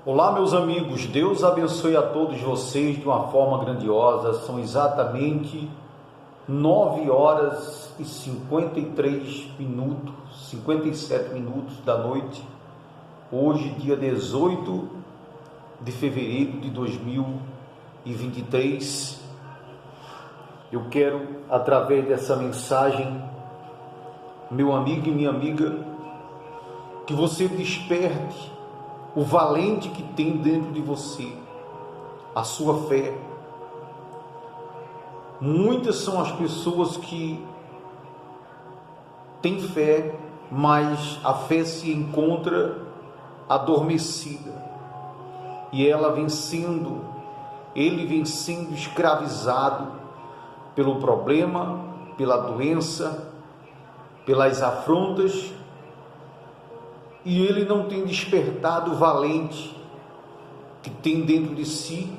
Olá, meus amigos, Deus abençoe a todos vocês de uma forma grandiosa. São exatamente 9 horas e 57 minutos da noite, hoje, dia 18 de fevereiro de 2023. Eu quero, através dessa mensagem, meu amigo e minha amiga, que você desperte o valente que tem dentro de você, a sua fé. Muitas são as pessoas que têm fé, mas a fé se encontra adormecida e ele vem sendo escravizado pelo problema, pela doença, pelas afrontas, e ele não tem despertado o valente que tem dentro de si,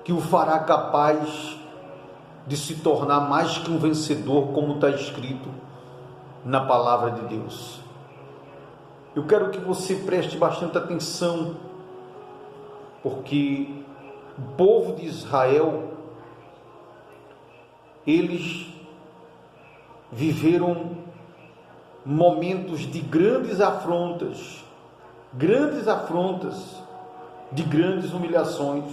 que o fará capaz de se tornar mais que um vencedor, como está escrito na palavra de Deus. Eu quero que você preste bastante atenção, porque o povo de Israel, eles viveram momentos de grandes afrontas, de grandes humilhações,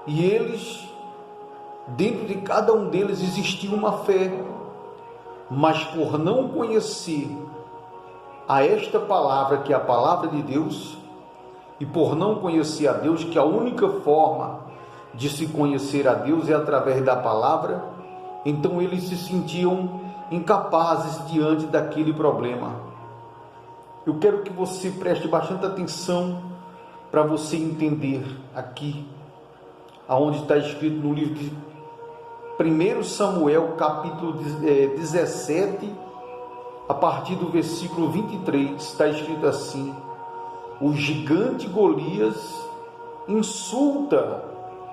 e eles, dentro de cada um deles existia uma fé, mas por não conhecer a esta palavra, que é a palavra de Deus, e por não conhecer a Deus, que a única forma de se conhecer a Deus é através da palavra, então eles se sentiam incapazes diante daquele problema. Eu quero que você preste bastante atenção para você entender aqui, aonde está escrito no livro de 1 Samuel, capítulo 17, a partir do versículo 23, está escrito assim: o gigante Golias insulta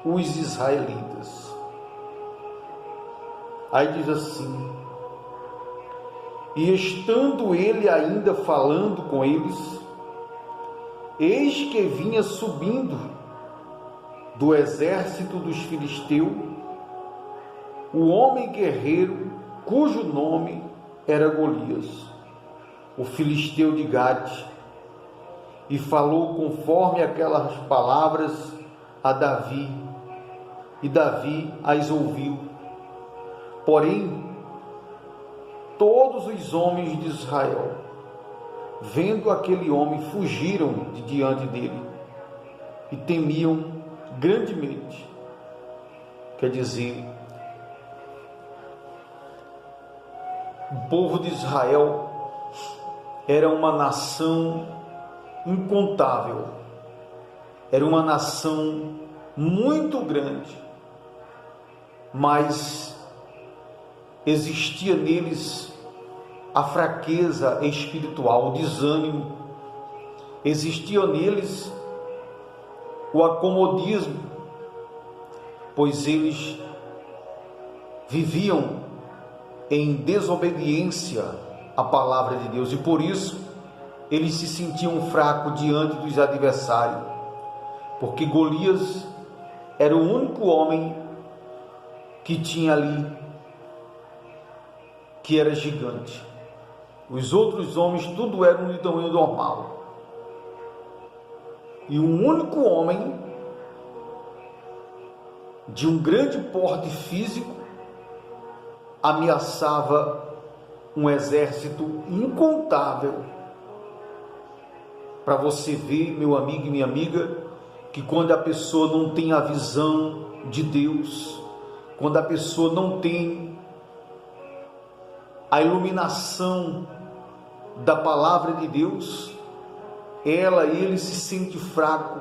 os israelitas. Aí diz assim: e estando ele ainda falando com eles, eis que vinha subindo do exército dos filisteus o homem guerreiro, cujo nome era Golias, o filisteu de Gate, e falou conforme aquelas palavras a Davi, e Davi as ouviu. Porém, todos os homens de Israel, vendo aquele homem, fugiram de diante dele e temiam grandemente. Quer dizer, o povo de Israel era uma nação incontável, era uma nação muito grande, mas existia neles a fraqueza espiritual, o desânimo, existia neles o acomodismo, pois eles viviam em desobediência à palavra de Deus, e por isso eles se sentiam fracos diante dos adversários, porque Golias era o único homem que tinha ali, que era gigante. Os outros homens tudo eram de tamanho normal, e um único homem de um grande porte físico ameaçava um exército incontável. Para você ver, meu amigo e minha amiga, que quando a pessoa não tem a visão de Deus, quando a pessoa não tem a iluminação da palavra de Deus, ele se sente fraco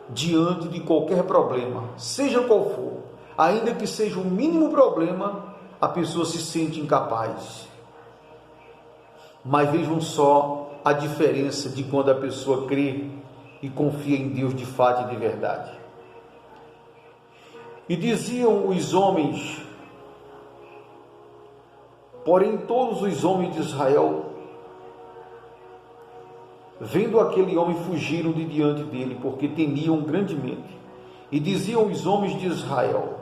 diante de qualquer problema, seja qual for. Ainda que seja o mínimo problema, a pessoa se sente incapaz. Mas vejam só a diferença de quando a pessoa crê e confia em Deus de fato e de verdade. E diziam os homens, porém todos os homens de Israel vendo aquele homem, fugiram de diante dele, porque temiam grandemente. E diziam os homens de Israel: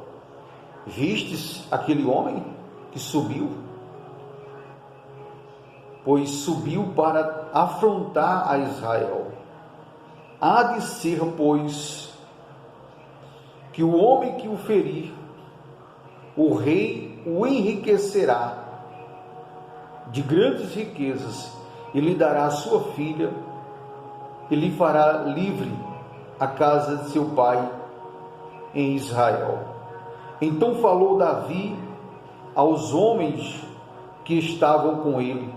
vistes aquele homem que subiu? Pois subiu para afrontar a Israel. Há de ser, pois, que o homem que o ferir, o rei o enriquecerá de grandes riquezas, e lhe dará a sua filha, e lhe fará livre a casa de seu pai em Israel. Então falou Davi aos homens que estavam com ele,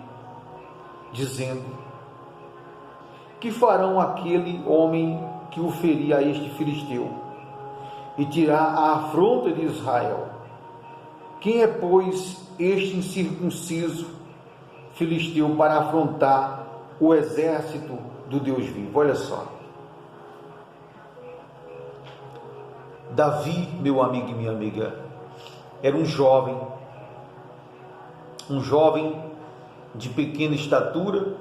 dizendo: que farão aquele homem que o ferir a este filisteu e tirar a afronta de Israel? Quem é, pois, este incircunciso filisteu para afrontar o exército do Deus vivo? Olha só, Davi, meu amigo e minha amiga, era um jovem de pequena estatura,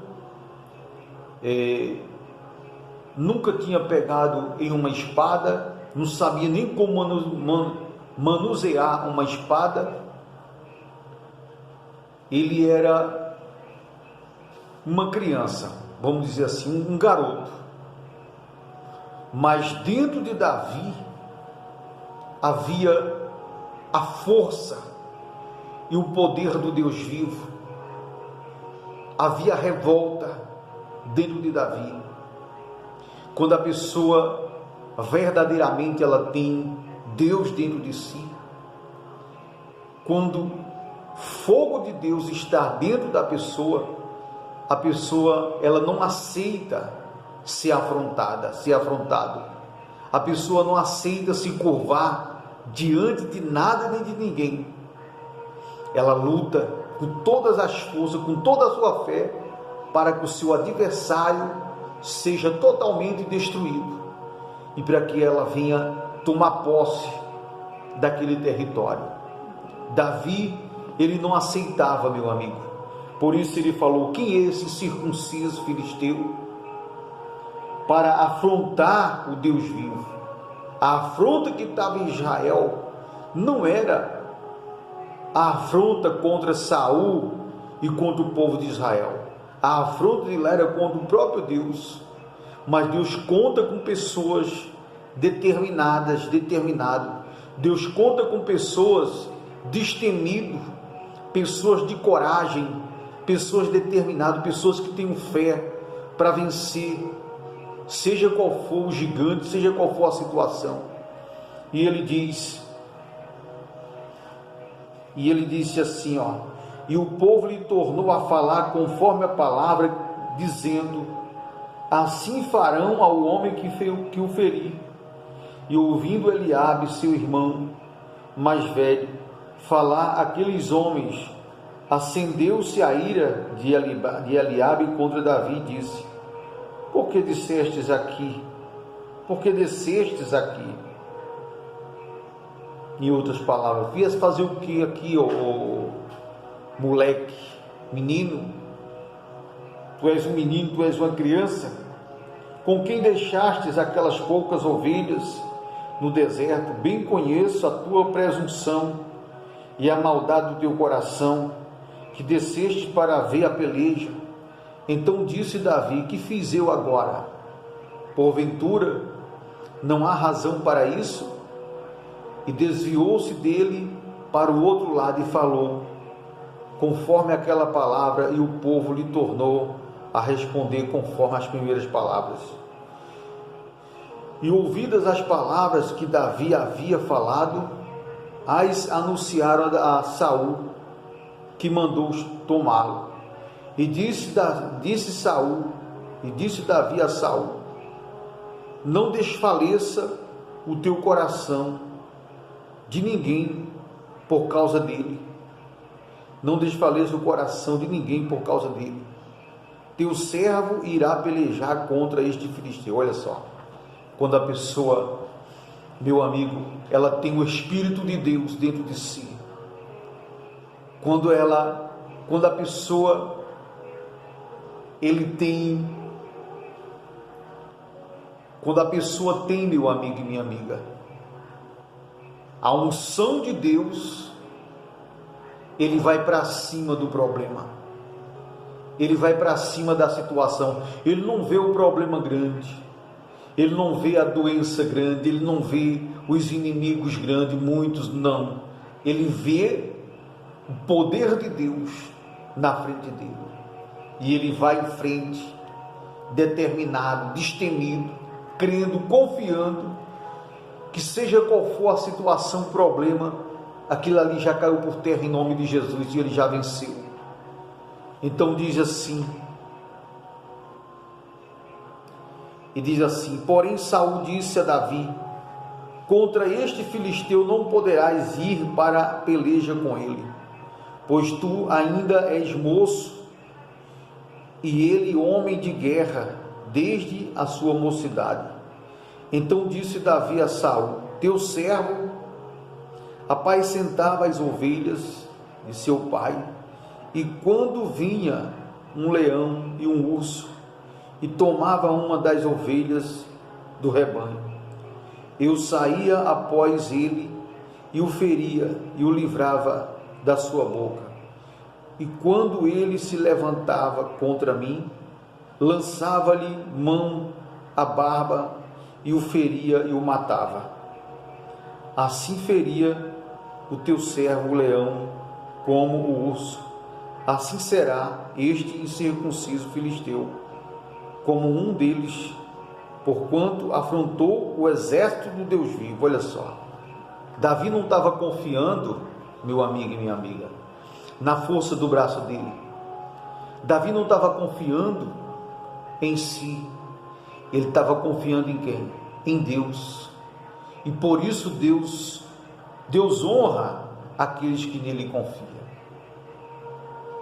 nunca tinha pegado em uma espada, não sabia nem como manusear uma espada. Ele era uma criança, vamos dizer assim, um garoto. Mas dentro de Davi havia a força e o poder do Deus vivo. Havia revolta dentro de Davi. Quando a pessoa verdadeiramente ela tem Deus dentro de si, quando fogo de Deus está dentro da pessoa, a pessoa ela não aceita ser afrontado. A pessoa não aceita se curvar diante de nada nem de ninguém. Ela luta com todas as forças, com toda a sua fé, para que o seu adversário seja totalmente destruído e para que ela venha tomar posse daquele território. Davi, ele não aceitava, meu amigo. Por isso ele falou: quem é esse circunciso filisteu para afrontar o Deus vivo? A afronta que estava em Israel não era a afronta contra Saul e contra o povo de Israel. A afronta de lá era contra o próprio Deus. Mas Deus conta com pessoas determinadas. Deus conta com pessoas destemidas, pessoas de coragem, pessoas determinadas, pessoas que tenham fé para vencer, seja qual for o gigante, seja qual for a situação. E ele disse assim, e o povo lhe tornou a falar conforme a palavra, dizendo: assim farão ao homem que o ferir. E ouvindo Eliabe, seu irmão mais velho, falar aqueles homens, acendeu-se a ira de Eliabe contra Davi e disse: por que descestes aqui? Por que descestes aqui? Em outras palavras, vias fazer o que aqui, ô moleque, menino? Tu és um menino, tu és uma criança? Com quem deixastes aquelas poucas ovelhas no deserto? Bem conheço a tua presunção e a maldade do teu coração, que desceste para ver a peleja. Então disse Davi: que fiz eu agora? Porventura não há razão para isso? E desviou-se dele para o outro lado e falou conforme aquela palavra, e o povo lhe tornou a responder conforme as primeiras palavras. E ouvidas as palavras que Davi havia falado, as anunciaram a Saul, que mandou tomá-lo. E disse Davi a Saul: não desfaleça o teu coração de ninguém por causa dele. Não desfaleça o coração de ninguém por causa dele. Teu servo irá pelejar contra este filisteu. Olha só, quando a pessoa, meu amigo, ela tem o Espírito de Deus dentro de si, quando a pessoa, ele tem Quando a pessoa tem, meu amigo e minha amiga, a unção de Deus, ele vai para cima do problema, ele vai para cima da situação. Ele não vê o problema grande, ele não vê a doença grande, ele não vê os inimigos grandes, muitos não. Ele vê o poder de Deus na frente dele, e ele vai em frente, determinado, destemido, crendo, confiando, que seja qual for a situação, o problema, aquilo ali já caiu por terra em nome de Jesus, e ele já venceu. Então diz assim, porém Saul disse a Davi: contra este filisteu não poderás ir para a peleja com ele, pois tu ainda és moço, e ele homem de guerra desde a sua mocidade. Então disse Davi a Saul: teu servo apacentava as ovelhas de seu pai, e quando vinha um leão e um urso e tomava uma das ovelhas do rebanho, eu saía após ele e o feria e o livrava da sua boca. E quando ele se levantava contra mim, lançava-lhe mão à barba e o feria e o matava. Assim feria o teu servo o leão como o urso. Assim será este incircunciso filisteu como um deles, porquanto afrontou o exército do Deus vivo. Olha só, Davi não estava confiando, meu amigo e minha amiga, na força do braço dele. Davi não estava confiando em si, ele estava confiando em quem? Em Deus. E por isso Deus honra aqueles que nele confiam.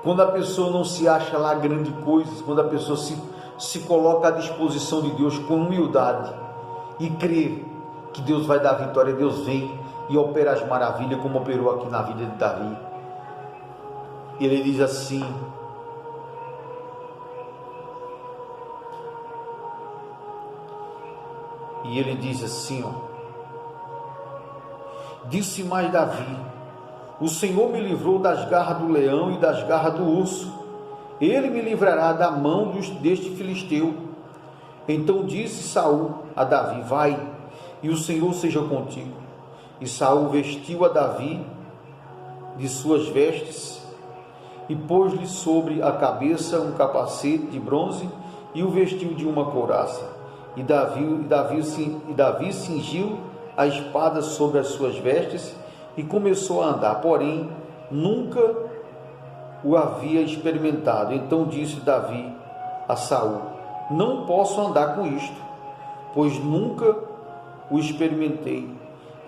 Quando a pessoa não se acha lá grande coisa, quando a pessoa se coloca à disposição de Deus com humildade e crê que Deus vai dar vitória, Deus vem e opera as maravilhas, como operou aqui na vida de Davi. Ele diz assim: disse mais Davi: o Senhor me livrou das garras do leão e das garras do urso, ele me livrará da mão deste filisteu. Então disse Saul a Davi: vai, e o Senhor seja contigo. E Saul vestiu a Davi de suas vestes e pôs-lhe sobre a cabeça um capacete de bronze e o vestiu de uma couraça. E Davi cingiu a espada sobre as suas vestes e começou a andar, porém nunca o havia experimentado. Então disse Davi a Saul: não posso andar com isto, pois nunca o experimentei.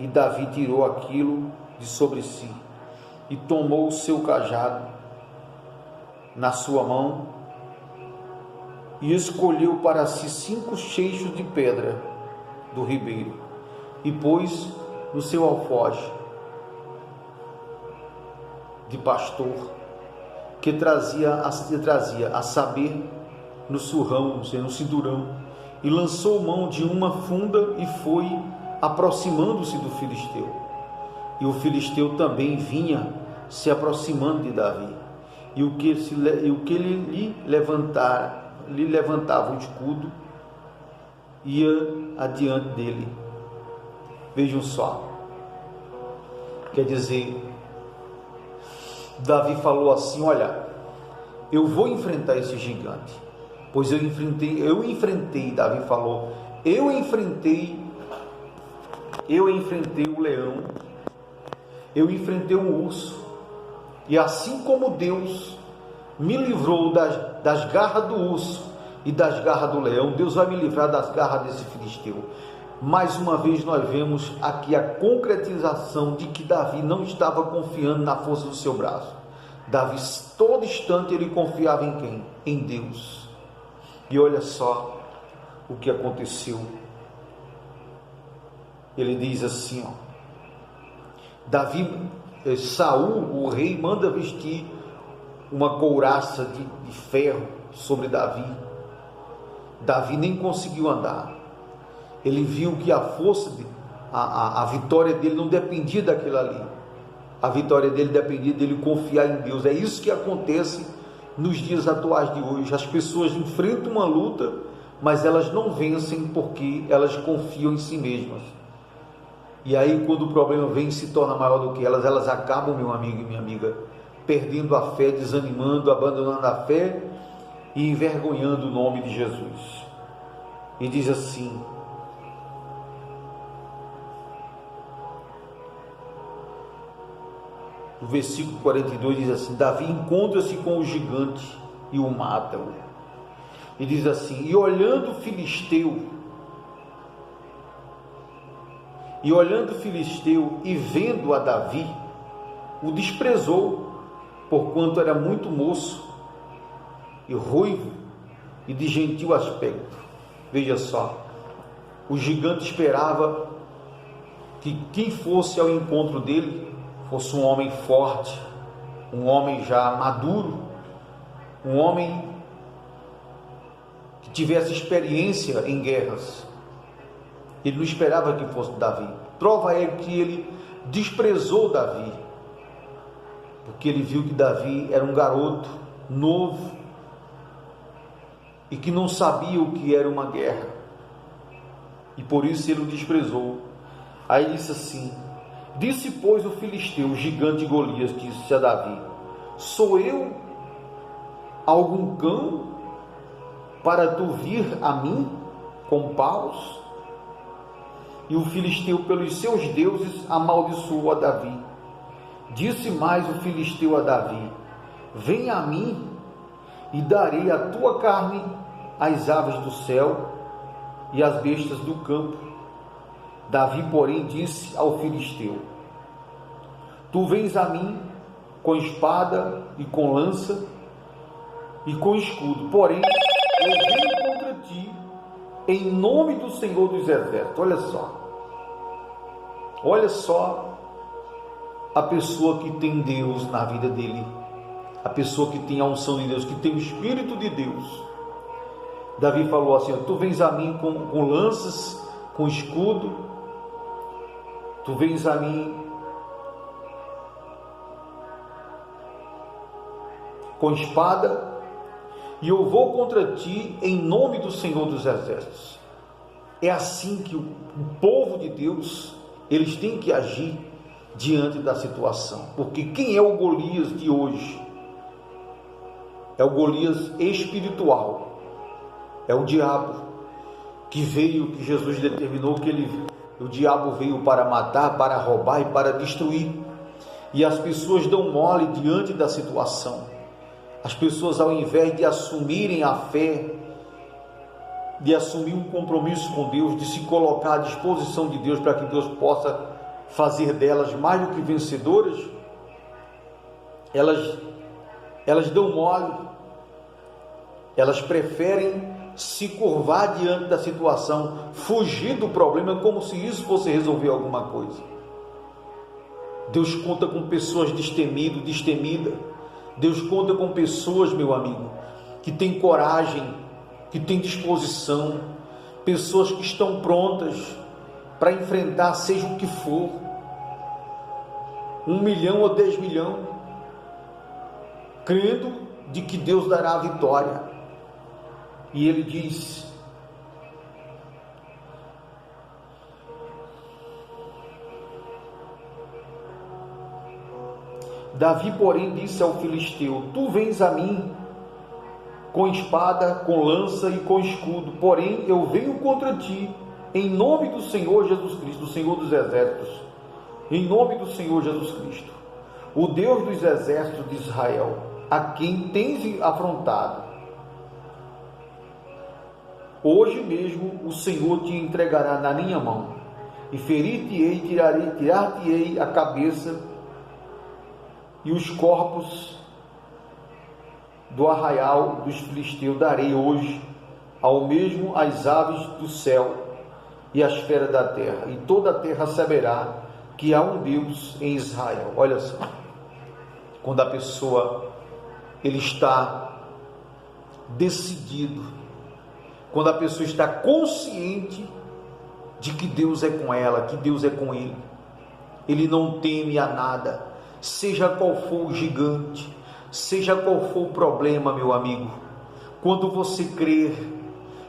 E Davi tirou aquilo de sobre si e tomou o seu cajado na sua mão e escolheu para si 5 seixos de pedra do ribeiro e pôs no seu alforje de pastor que trazia a saber, no surrão, no cinturão, e lançou mão de uma funda e foi aproximando-se do filisteu. E o filisteu também vinha se aproximando de Davi, e o que lhe levantava o escudo ia adiante dele. Vejam só, quer dizer, Davi falou assim: olha, eu vou enfrentar esse gigante, pois eu enfrentei, Davi falou, eu enfrentei o leão, eu enfrentei o urso, e assim como Deus me livrou das garras do urso e das garras do leão, Deus vai me livrar das garras desse filisteu. Mais uma vez nós vemos aqui a concretização de que Davi não estava confiando na força do seu braço. Davi, todo instante, ele confiava em quem? Em Deus. E olha só o que aconteceu. Ele diz assim, Saul, o rei, manda vestir uma couraça de ferro sobre Davi. Davi nem conseguiu andar. Ele viu que a força, a vitória dele não dependia daquilo ali. A vitória dele dependia dele confiar em Deus. É isso que acontece nos dias atuais de hoje. As pessoas enfrentam uma luta, mas elas não vencem porque elas confiam em si mesmas. E aí, quando o problema vem e se torna maior do que elas acabam, meu amigo e minha amiga, perdendo a fé, desanimando, abandonando a fé e envergonhando o nome de Jesus. E diz assim: o versículo 42 diz assim: Davi encontra-se com o gigante e o mata. E diz assim: e olhando o filisteu e vendo a Davi, o desprezou, porquanto era muito moço e ruivo e de gentil aspecto. Veja só, o gigante esperava que quem fosse ao encontro dele fosse um homem forte, um homem já maduro, um homem que tivesse experiência em guerras. Ele não esperava que fosse Davi. Prova é que ele desprezou Davi, porque ele viu que Davi era um garoto novo e que não sabia o que era uma guerra, e por isso ele o desprezou. Aí disse assim: disse pois o filisteu, o gigante Golias, disse a Davi: sou eu algum cão para tu vir a mim com paus? E o filisteu pelos seus deuses amaldiçoou a Davi. Disse mais o filisteu a Davi: venha a mim e darei a tua carne às aves do céu e às bestas do campo. Davi, porém, disse ao filisteu: tu vens a mim com espada e com lança e com escudo, porém eu venho contra ti em nome do Senhor dos Exércitos. Olha só a pessoa que tem Deus na vida dele, a pessoa que tem a unção de Deus, que tem o Espírito de Deus. Davi falou assim: tu vens a mim com lanças, com escudo, tu vens a mim com espada, e eu vou contra ti em nome do Senhor dos Exércitos. É assim que o povo de Deus, eles têm que agir diante da situação. Porque quem é o Golias de hoje? É o Golias espiritual. É o diabo que veio, que Jesus determinou que o diabo veio para matar, para roubar e para destruir. E as pessoas dão mole diante da situação. As pessoas, ao invés de assumirem a fé, de assumir um compromisso com Deus, de se colocar à disposição de Deus para que Deus possa fazer delas mais do que vencedoras, elas dão mole, elas preferem se curvar diante da situação, fugir do problema como se isso fosse resolver alguma coisa. Deus conta com pessoas destemidas. Deus conta com pessoas, meu amigo, que têm coragem, que têm disposição, pessoas que estão prontas para enfrentar seja o que for, 1 milhão ou 10 milhões, crendo de que Deus dará a vitória. E ele diz: Davi, porém, disse ao filisteu: tu vens a mim com espada, com lança e com escudo, porém eu venho contra ti em nome do Senhor Jesus Cristo, do Senhor dos Exércitos, em nome do Senhor Jesus Cristo, o Deus dos exércitos de Israel, a quem tens afrontado. Hoje mesmo o Senhor te entregará na minha mão, e ferir-te-ei, tirar-te-ei a cabeça e os corpos do arraial dos filisteus darei hoje ao mesmo as aves do céu e as feras da terra, e toda a terra saberá que há um Deus em Israel. Olha só, quando a pessoa ele está decidido, quando a pessoa está consciente de que Deus é com ela, que Deus é com ele. Ele não teme a nada, seja qual for o gigante, seja qual for o problema, meu amigo. Quando você crer,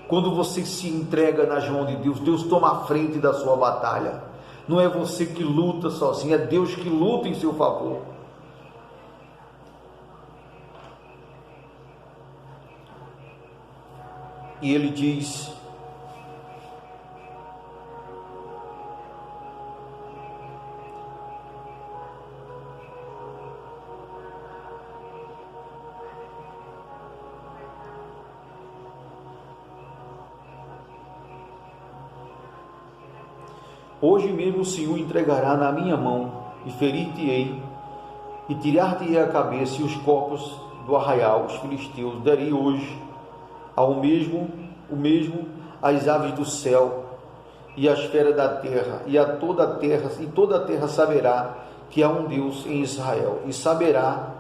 quando você se entrega nas mãos de Deus, Deus toma a frente da sua batalha. Não é você que luta sozinho, é Deus que luta em seu favor. E ele diz: hoje mesmo o Senhor entregará na minha mão, e ferir-te-ei, e tirar-te-ei a cabeça e os corpos do arraial, os filisteus. Darei hoje o mesmo às aves do céu e às feras da terra, e toda a terra saberá que há um Deus em Israel, e saberá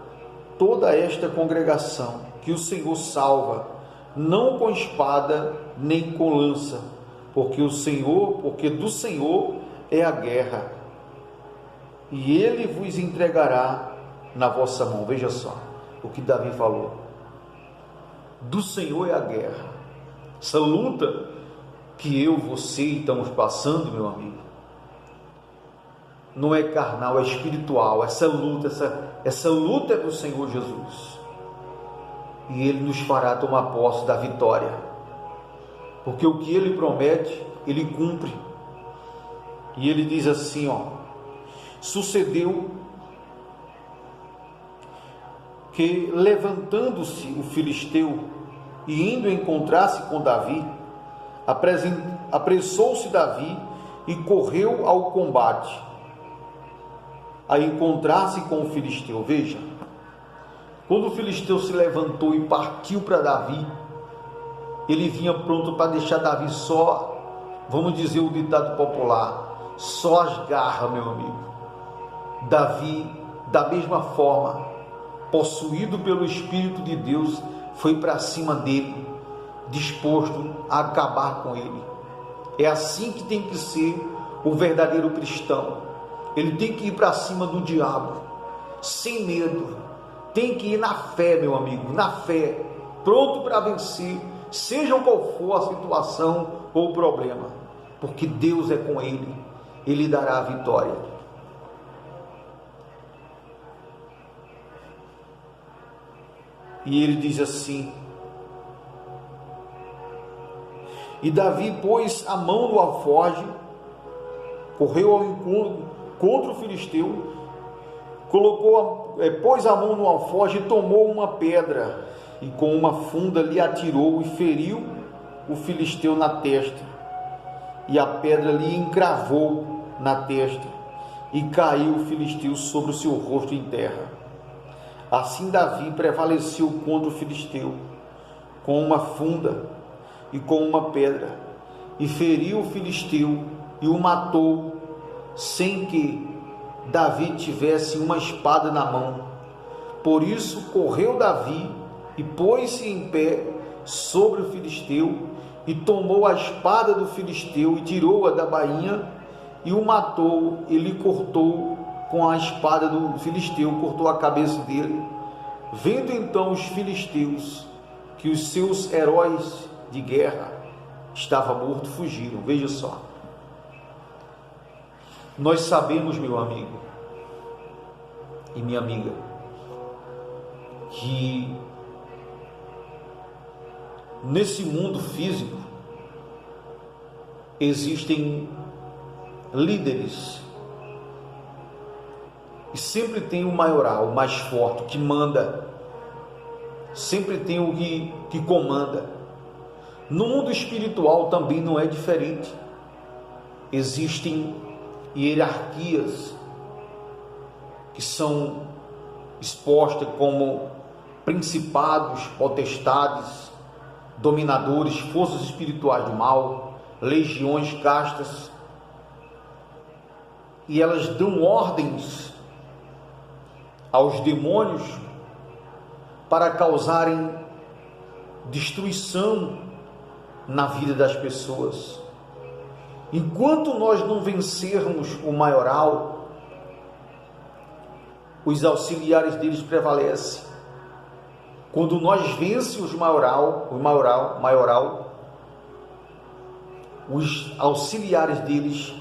toda esta congregação que o Senhor salva, não com espada nem com lança, porque do Senhor é a guerra, e ele vos entregará na vossa mão. Veja só o que Davi falou: do Senhor é a guerra. Essa luta que eu, você estamos passando, meu amigo, não é carnal, é espiritual. Essa luta é do Senhor Jesus, e ele nos fará tomar posse da vitória, porque o que ele promete, ele cumpre. E ele diz assim, sucedeu que, levantando-se o filisteu e indo encontrar-se com Davi, apressou-se Davi e correu ao combate, a encontrar-se com o filisteu. Veja, quando o filisteu se levantou e partiu para Davi, ele vinha pronto para deixar Davi só, vamos dizer o ditado popular, só as garras, meu amigo. Davi, da mesma forma, possuído pelo Espírito de Deus, foi para cima dele, disposto a acabar com ele. É assim que tem que ser o verdadeiro cristão. Ele tem que ir para cima do diabo, sem medo. Tem que ir na fé, meu amigo, na fé, pronto para vencer, seja qual for a situação ou o problema, porque Deus é com ele, ele dará a vitória. E ele diz assim: e Davi pôs a mão no alforje, correu ao encontro contra o filisteu, pôs a mão no alforje e tomou uma pedra, e com uma funda lhe atirou e feriu o filisteu na testa, e a pedra lhe encravou na testa, e caiu o filisteu sobre o seu rosto em terra. Assim Davi prevaleceu contra o filisteu com uma funda e com uma pedra, e feriu o filisteu e o matou, sem que Davi tivesse uma espada na mão. Por isso correu Davi e pôs-se em pé sobre o filisteu, e tomou a espada do filisteu e tirou-a da bainha, e o matou. Ele cortou com a espada do filisteu, cortou a cabeça dele. Vendo então os filisteus que os seus heróis de guerra estavam mortos, fugiram. Veja só, nós sabemos, meu amigo e minha amiga, que nesse mundo físico existem líderes, e sempre tem o maioral, o mais forte, o que manda, sempre tem o que comanda. No mundo espiritual também não é diferente. Existem hierarquias que são expostas como principados, potestades, dominadores, forças espirituais do mal, legiões, castas, e elas dão ordens aos demônios para causarem destruição na vida das pessoas. Enquanto nós não vencermos o maioral, os auxiliares deles prevalecem. Quando nós vencemos o maioral, os auxiliares deles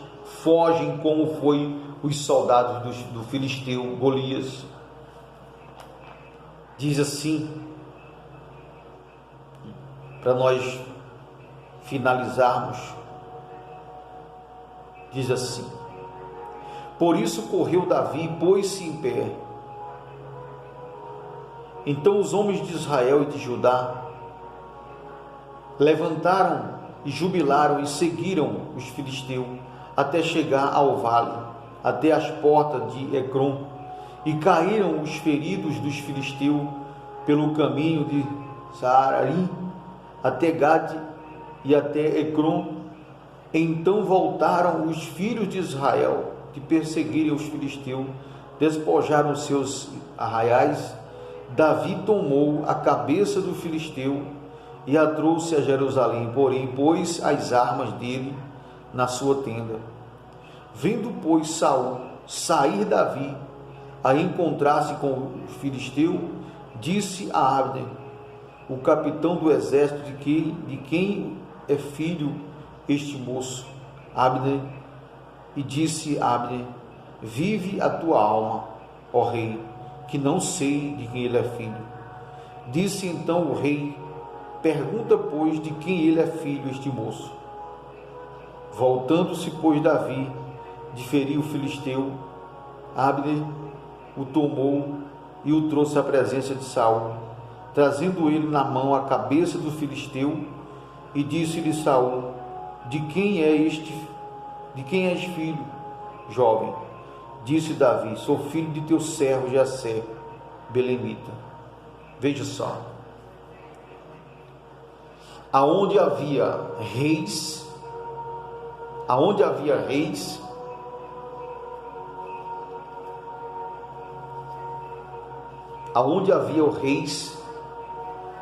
fogem, como foi os soldados do filisteu Golias. Diz assim, para nós finalizarmos, diz assim: por isso correu Davi e pôs-se em pé. Então os homens de Israel e de Judá levantaram e jubilaram e seguiram os filisteus até chegar ao vale, até as portas de Ecrom, e caíram os feridos dos filisteus pelo caminho de Saaraim até Gade e até Ecrom. Então voltaram os filhos de Israel de perseguirem os filisteus, despojaram seus arraiais. Davi tomou a cabeça do filisteu e a trouxe a Jerusalém, porém pôs as armas dele na sua tenda. Vendo, pois, Saul sair Davi a encontrar-se com o filisteu, disse a Abner, o capitão do exército, de quem é filho este moço? Abner, e disse Abner: vive a tua alma, ó rei, que não sei de quem ele é filho. Disse então o rei: pergunta, pois, de quem ele é filho este moço. Voltando-se, pois, Davi de ferir o filisteu, Abner o tomou e o trouxe à presença de Saul, trazendo ele na mão a cabeça do filisteu, e disse-lhe Saul: de quem és filho, jovem? Disse Davi: sou filho de teu servo Jessé, belemita. Veja só, aonde havia reis, aonde havia reis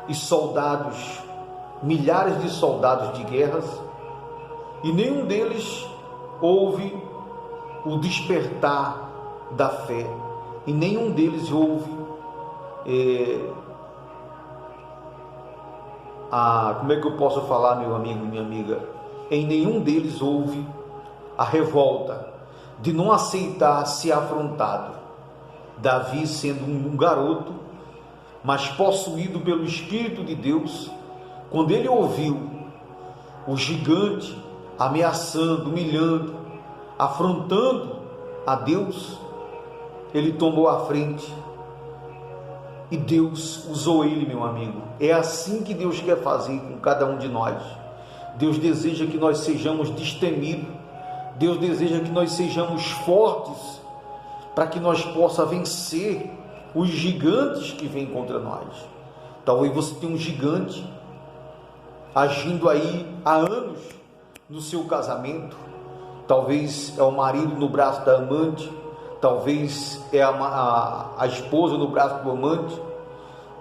e soldados, milhares de soldados de guerras, e nenhum deles houve o despertar da fé, e nenhum deles houve como é que eu posso falar, meu amigo e minha amiga? Em nenhum deles houve a revolta de não aceitar ser afrontado. Davi, sendo um garoto, mas possuído pelo Espírito de Deus, quando ele ouviu o gigante ameaçando, humilhando, afrontando a Deus, ele tomou a frente e Deus usou ele, meu amigo. É assim que Deus quer fazer com cada um de nós. Deus deseja que nós sejamos destemidos, Deus deseja que nós sejamos fortes, para que nós possamos vencer os gigantes que vêm contra nós. Talvez você tenha um gigante agindo aí há anos no seu casamento, talvez é o marido no braço da amante, talvez é a esposa no braço do amante,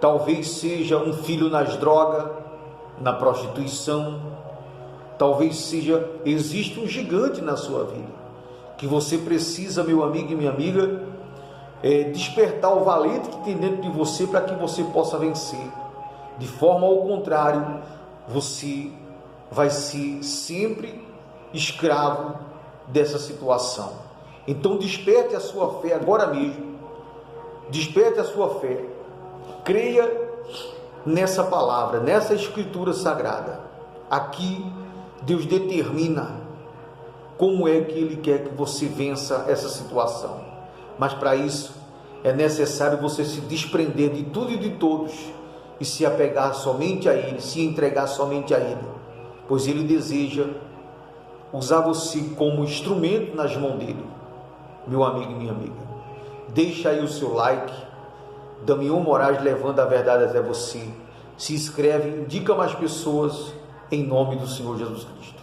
talvez seja um filho nas drogas, na prostituição, talvez existe um gigante na sua vida, que você precisa, meu amigo e minha amiga, despertar o valente que tem dentro de você, para que você possa vencer. De forma ao contrário, você vai ser sempre escravo dessa situação. Então desperte a sua fé agora mesmo, desperte a sua fé, creia nessa palavra, nessa escritura sagrada. Aqui Deus determina como é que Ele quer que você vença essa situação, mas para isso é necessário você se desprender de tudo e de todos e se apegar somente a Ele, se entregar somente a Ele, pois Ele deseja usar você como instrumento nas mãos dEle. Meu amigo e minha amiga, deixa aí o seu like. Damião Moraes levando a verdade até você. Se inscreve, indica mais pessoas, em nome do Senhor Jesus Cristo.